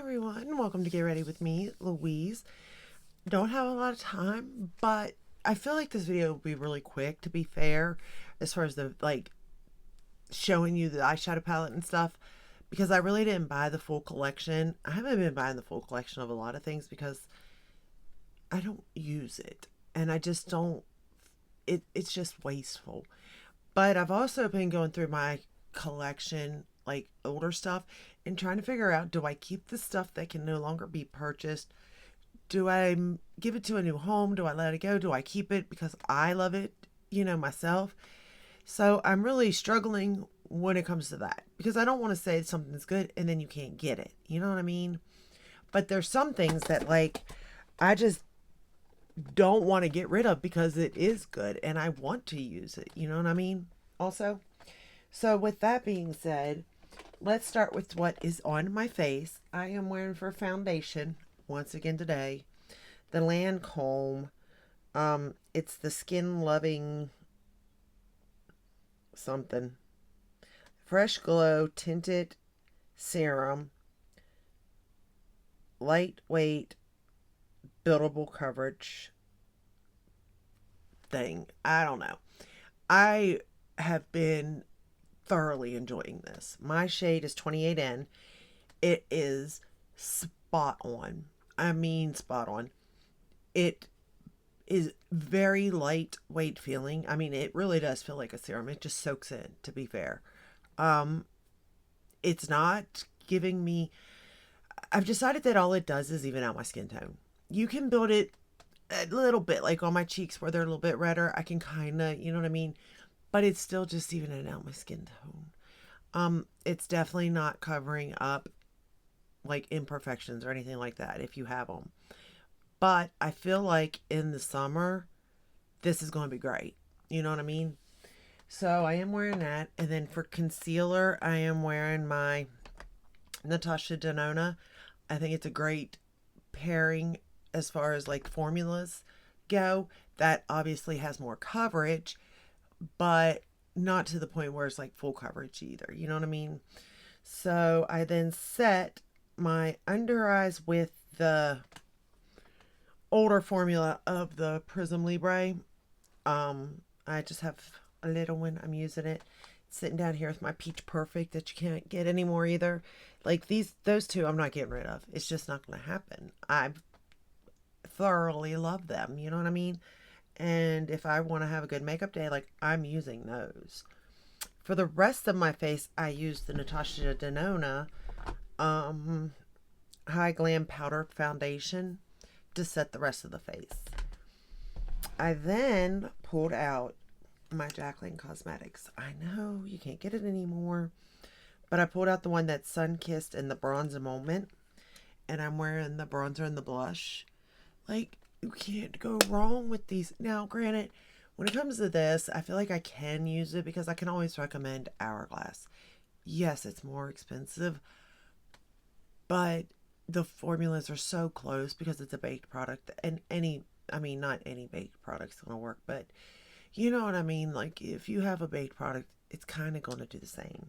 everyone. Welcome to Get Ready with me, Louise. Don't have a lot of time, but I feel like this video will be really quick, to be fair, as far as the showing you the eyeshadow palette and stuff, because I really didn't buy the full collection. I haven't been buying the full collection of a lot of things because I don't use it, and I just don't. It's just wasteful. But I've also been going through my collection, like older stuff, and trying to figure out, do I keep the stuff that can no longer be purchased? Do I give it to a new home? Do I let it go? Do I keep it because I love it, myself? So I'm really struggling when it comes to that because I don't want to say something's good and then you can't get it. You know what I mean? But there's some things that, like, I just don't want to get rid of because it is good and I want to use it. You know what I mean? Also, so with that being said, let's start with what is on my face. I am wearing for foundation once again today the Lancome. It's the Skin Loving something Fresh Glow Tinted Serum, lightweight buildable coverage thing. I don't know. I have been thoroughly enjoying this. My shade is 28N. It is spot on. I mean, spot on. It is very lightweight feeling. I mean, it really does feel like a serum. It just soaks in, to be fair. It's not giving me. I've decided that all it does is even out my skin tone. You can build it a little bit, like on my cheeks where they're a little bit redder. I can kind of, you know what I mean? But it's still just evening out my skin tone. It's definitely not covering up like imperfections or anything like that if you have them. But I feel like in the summer, this is going to be great. You know what I mean? So I am wearing that. And then for concealer, I am wearing my Natasha Denona. I think it's a great pairing as far as like formulas go. That obviously has more coverage, but not to the point where it's like full coverage either. You know what I mean? So I then set my under eyes with the older formula of the Prism Libre. I just have a little one. I'm using it. Sitting down here with my Peach Perfect that you can't get anymore either. Like those two, I'm not getting rid of. It's just not going to happen. I thoroughly love them. You know what I mean? And if I want to have a good makeup day, like, I'm using those. For the rest of my face, I use the Natasha Denona High Glam Powder Foundation to set the rest of the face. I then pulled out my Jaclyn Cosmetics. I know you can't get it anymore, but I pulled out the one that's sun-kissed in the Bronze Moment, and I'm wearing the bronzer and the blush. Like, you can't go wrong with these. Now, granted, when it comes to this, I feel like I can use it because I can always recommend Hourglass. Yes, it's more expensive, but the formulas are so close because it's a baked product. And not any baked product's going to work, but you know what I mean? Like, if you have a baked product, it's kind of going to do the same.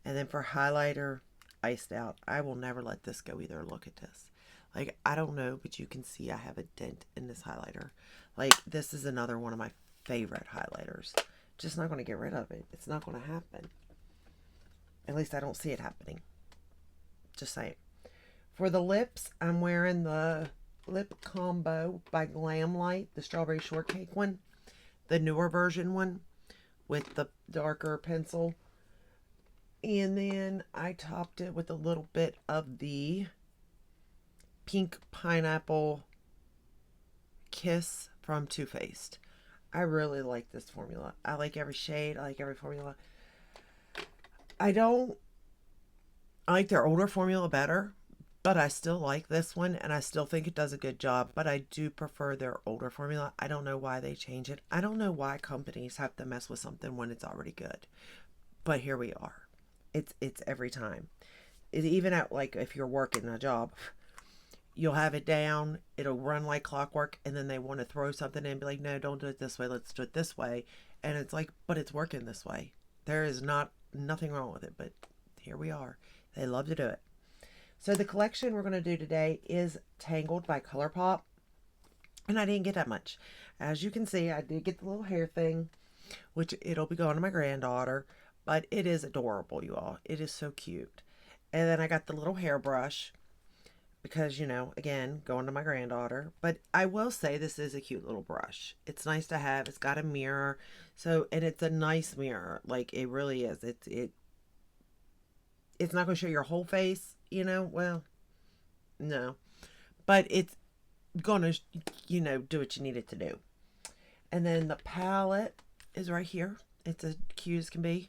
And then for highlighter, Iced Out. I will never let this go either. Look at this. Like, I don't know, but you can see I have a dent in this highlighter. Like, this is another one of my favorite highlighters. Just not going to get rid of it. It's not going to happen. At least I don't see it happening. Just saying. For the lips, I'm wearing the Lip Combo by Glamlight, the Strawberry Shortcake one. The newer version one with the darker pencil. And then I topped it with a little bit of the Pink Pineapple Kiss from Too Faced. I really like this formula. I like every shade. I like every formula. I like their older formula better, but I still like this one, and I still think it does a good job, but I do prefer their older formula. I don't know why they change it. I don't know why companies have to mess with something when it's already good. But here we are. It's every time. It even out, like, if you're working a job, you'll have it down, it'll run like clockwork, and then they want to throw something in and be like, no, don't do it this way, let's do it this way. And it's like, but it's working this way. There is nothing wrong with it, but here we are. They love to do it. So the collection we're going to do today is Tangled by Colourpop. And I didn't get that much. As you can see, I did get the little hair thing, which it'll be going to my granddaughter. But it is adorable, you all. It is so cute. And then I got the little hairbrush because, you know, again, going to my granddaughter. But I will say this is a cute little brush. It's nice to have. It's got a mirror. So, and it's a nice mirror. Like, it really is. It's not going to show your whole face, you know. Well, no. But it's going to, you know, do what you need it to do. And then the palette is right here. It's as cute as can be.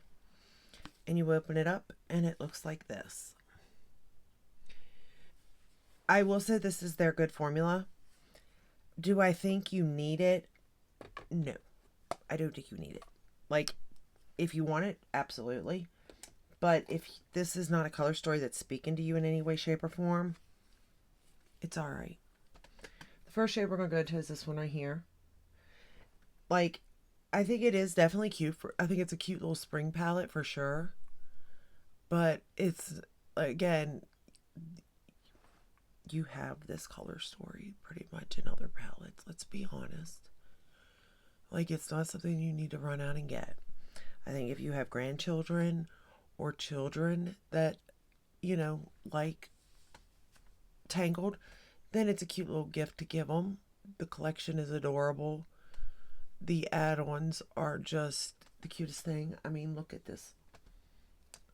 And you open it up and it looks like this. I will say this is their good formula. Do I think you need it? No. I don't think you need it. Like, if you want it, absolutely. But if this is not a color story that's speaking to you in any way, shape, or form, it's alright. The first shade we're going to go to is this one right here. Like, I think it is definitely cute. I think it's a cute little spring palette for sure. But it's, again, you have this color story pretty much in other palettes. Let's be honest. Like, it's not something you need to run out and get. I think if you have grandchildren or children that, you know, like Tangled, then it's a cute little gift to give them. The collection is adorable. The add-ons are just the cutest thing. I mean, look at this.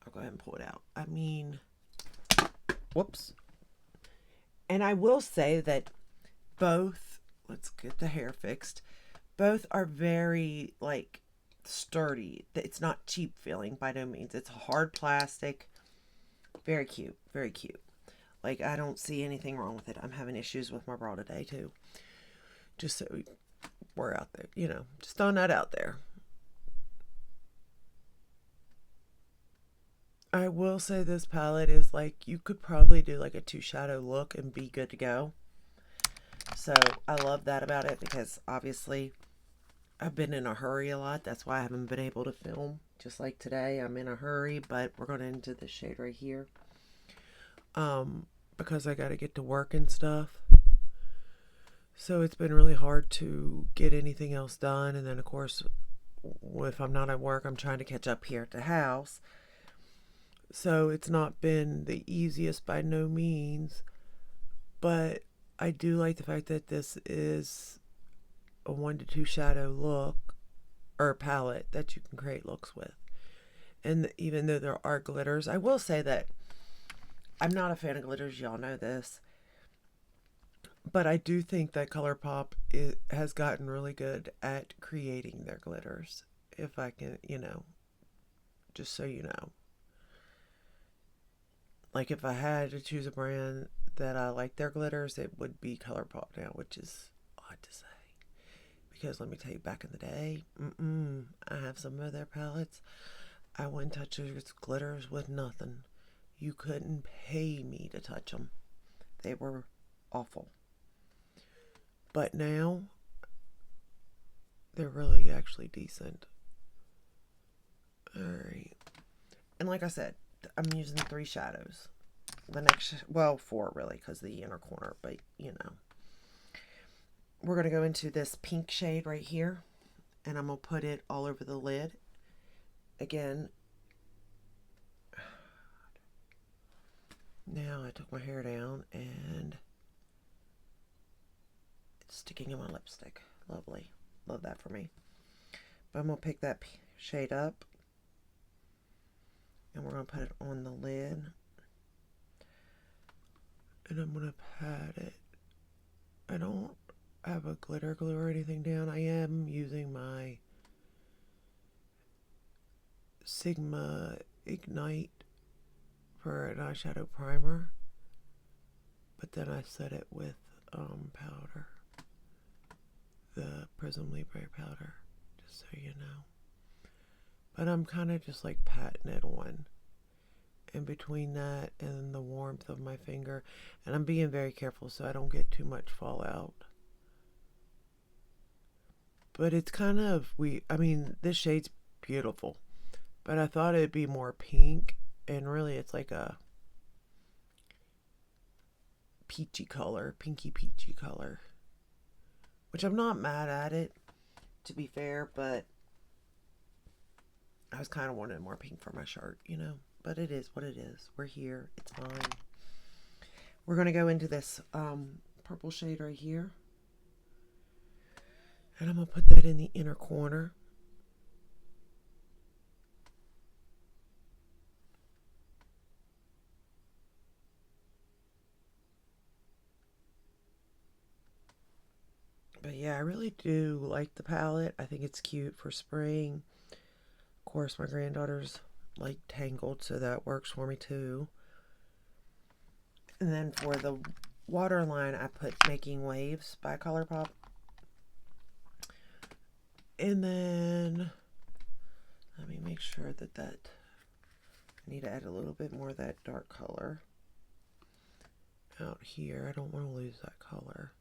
I'll go ahead and pull it out. I mean, whoops. And I will say that both, let's get the hair fixed, both are very, like, sturdy. It's not cheap feeling by no means. It's hard plastic. Very cute. Very cute. Like, I don't see anything wrong with it. I'm having issues with my bra today, too. Just so we're out there, you know, just throwing that out there. I will say this palette is like, you could probably do like a 2 shadow look and be good to go. So I love that about it because obviously I've been in a hurry a lot. That's why I haven't been able to film. Just like today, I'm in a hurry, but we're going into this shade right here. Because I got to get to work and stuff. So it's been really hard to get anything else done. And then of course, if I'm not at work, I'm trying to catch up here at the house. So it's not been the easiest by no means, but I do like the fact that this is a 1 to 2 shadow look or palette that you can create looks with. And even though there are glitters, I will say that I'm not a fan of glitters. Y'all know this, but I do think that Colourpop has gotten really good at creating their glitters. If I can, you know, just so you know. Like, if I had to choose a brand that I like their glitters, it would be Colourpop now, which is odd to say. Because let me tell you, back in the day, I have some of their palettes. I wouldn't touch those glitters with nothing. You couldn't pay me to touch them. They were awful. But now, they're really actually decent. Alright. And like I said, I'm using 3 shadows. The next, well, 4 really, because the inner corner, but you know. We're going to go into this pink shade right here, and I'm going to put it all over the lid. Again, now I took my hair down, and it's sticking in my lipstick. Lovely. Love that for me. But I'm going to pick that shade up. And we're going to put it on the lid. And I'm going to pat it. I don't have a glitter glue or anything down. I am using my Sigma Ignite for an eyeshadow primer. But then I set it with powder. The Prism Libre powder. Just so you know. But I'm kind of just like patting it on in between that and the warmth of my finger. And I'm being very careful so I don't get too much fallout. But it's kind of, I mean, this shade's beautiful. But I thought it'd be more pink. And really it's like a peachy color, pinky peachy color. Which I'm not mad at it, to be fair, but I was kind of wanting more pink for my shirt, you know. But it is what it is. We're here. It's fine. We're going to go into this purple shade right here. And I'm going to put that in the inner corner. But yeah, I really do like the palette. I think it's cute for spring. Of course, my granddaughters like Tangled, so that works for me too. And then for the waterline, I put Making Waves by Colourpop. And then, let me make sure that I need to add a little bit more of that dark color out here. I don't want to lose that color.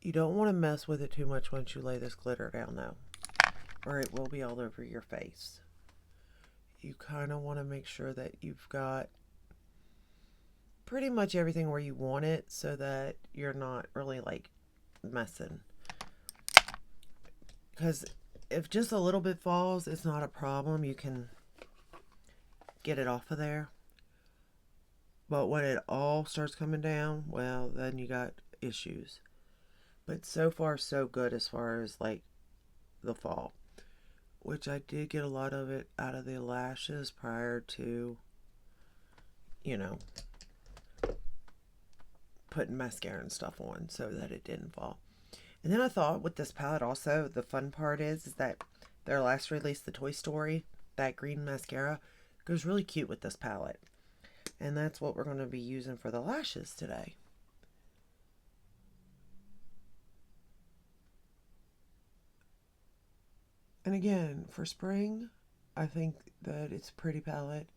You don't want to mess with it too much once you lay this glitter down though, or it will be all over your face. You kind of want to make sure that you've got pretty much everything where you want it so that you're not really like messing. Because if just a little bit falls, it's not a problem. You can get it off of there. But when it all starts coming down, well, then you got issues. But so far, so good as far as like the fall. Which I did get a lot of it out of the lashes prior to, you know, putting mascara and stuff on so that it didn't fall. And then I thought with this palette also, the fun part is that their last release, the Toy Story, that green mascara, goes really cute with this palette. And that's what we're going to be using for the lashes today. And again, for spring, I think that it's a pretty palette.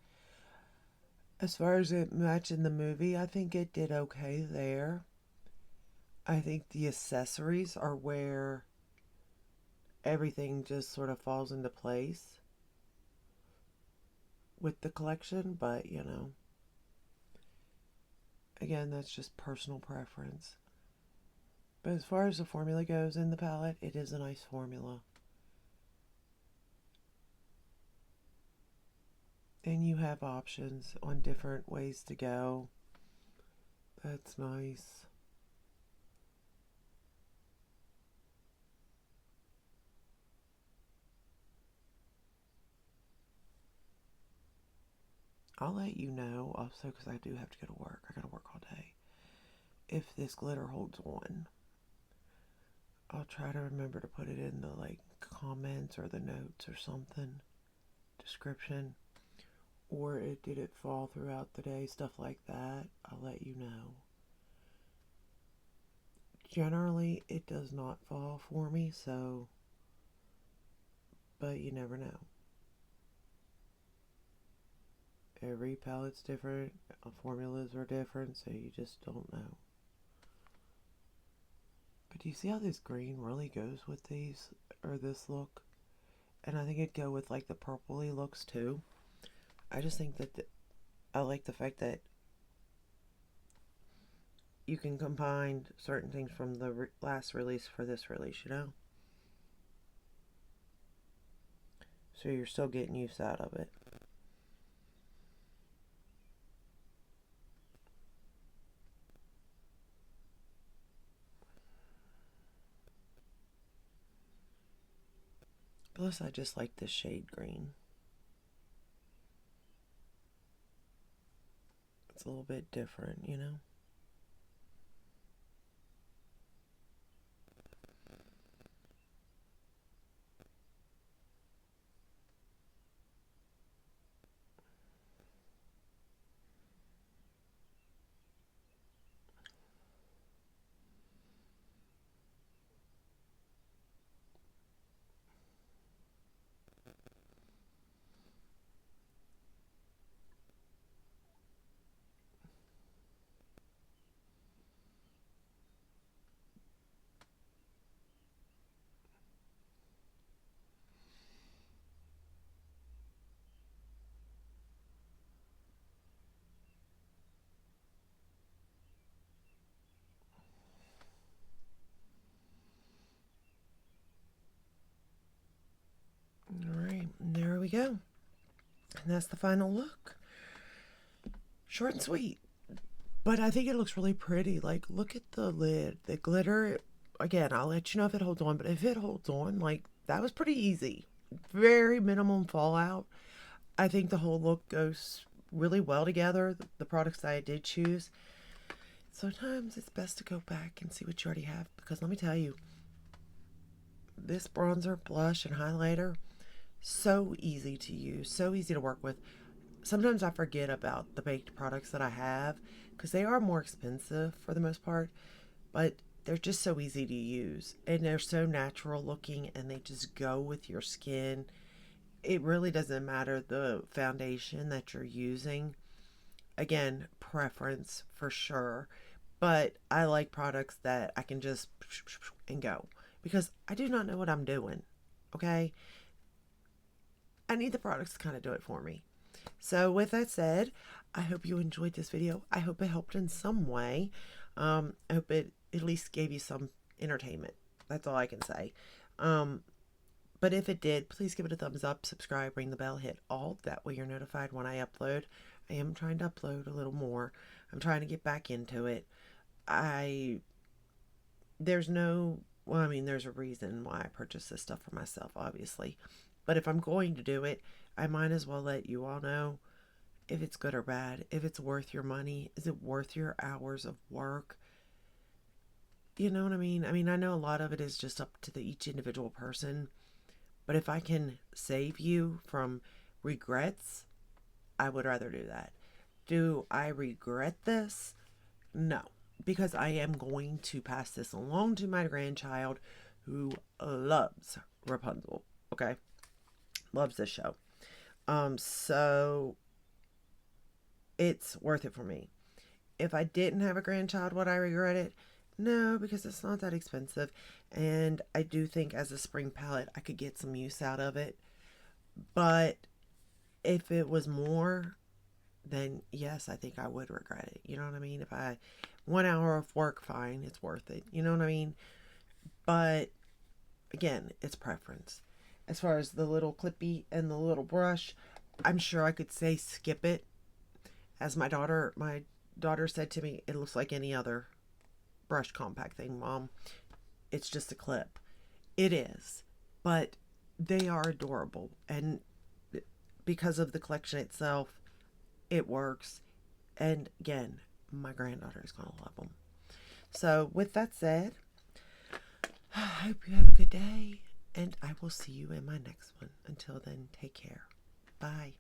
As far as it matching the movie, I think it did okay there. I think the accessories are where everything just sort of falls into place with the collection, but you know, again, that's just personal preference. But as far as the formula goes in the palette, it is a nice formula. And you have options on different ways to go. That's nice. I'll let you know also because I do have to go to work. I gotta work all day. If this glitter holds on, I'll try to remember to put it in the like comments or the notes or something, description. Or did it fall throughout the day, stuff like that. I'll let you know. Generally, it does not fall for me, so, but you never know. Every palette's different, formulas are different, so you just don't know. But do you see how this green really goes with these, or this look? And I think it'd go with like the purpley looks too. I just think that I like the fact that you can combine certain things from the last release for this release, you know? So you're still getting use out of it. Plus, I just like this shade green. It's a little bit different, you know? go. And that's the final look. Short and sweet. But I think it looks really pretty. Like, look at the lid. The glitter, again, I'll let you know if it holds on. But if it holds on, like, that was pretty easy. Very minimum fallout. I think the whole look goes really well together. The products that I did choose. Sometimes it's best to go back and see what you already have. Because let me tell you, this bronzer, blush, and highlighter, so easy to use. So easy to work with. Sometimes I forget about the baked products that I have because they are more expensive for the most part, but they're just so easy to use and they're so natural looking and they just go with your skin. It really doesn't matter the foundation that you're using. Again, preference for sure, but I like products that I can just and go because I do not know what I'm doing. Okay, I need the products to kind of do it for me. So with that said, I hope you enjoyed this video. I hope it helped in some way. I hope it at least gave you some entertainment. That's all I can say. But if it did, please give it a thumbs up, subscribe, ring the bell, hit all. That way you're notified when I upload. I am trying to upload a little more. I'm trying to get back into it. There's a reason why I purchased this stuff for myself, obviously. But if I'm going to do it, I might as well let you all know if it's good or bad, if it's worth your money, is it worth your hours of work? You know what I mean? I know a lot of it is just up to each individual person, but if I can save you from regrets, I would rather do that. Do I regret this? No, because I am going to pass this along to my grandchild who loves Rapunzel, okay? Loves this show. So it's worth it for me. If I didn't have a grandchild, would I regret it? No, because it's not that expensive. And I do think as a spring palette, I could get some use out of it. But if it was more, then yes, I think I would regret it. You know what I mean? If 1 hour of work, fine, it's worth it. You know what I mean? But again, it's preference. As far as the little clippy and the little brush, I'm sure I could say skip it. As my daughter said to me, it looks like any other brush compact thing, Mom. It's just a clip. It is. But they are adorable. And because of the collection itself, it works. And again, my granddaughter is going to love them. So with that said, I hope you have a good day. And I will see you in my next one. Until then, take care. Bye.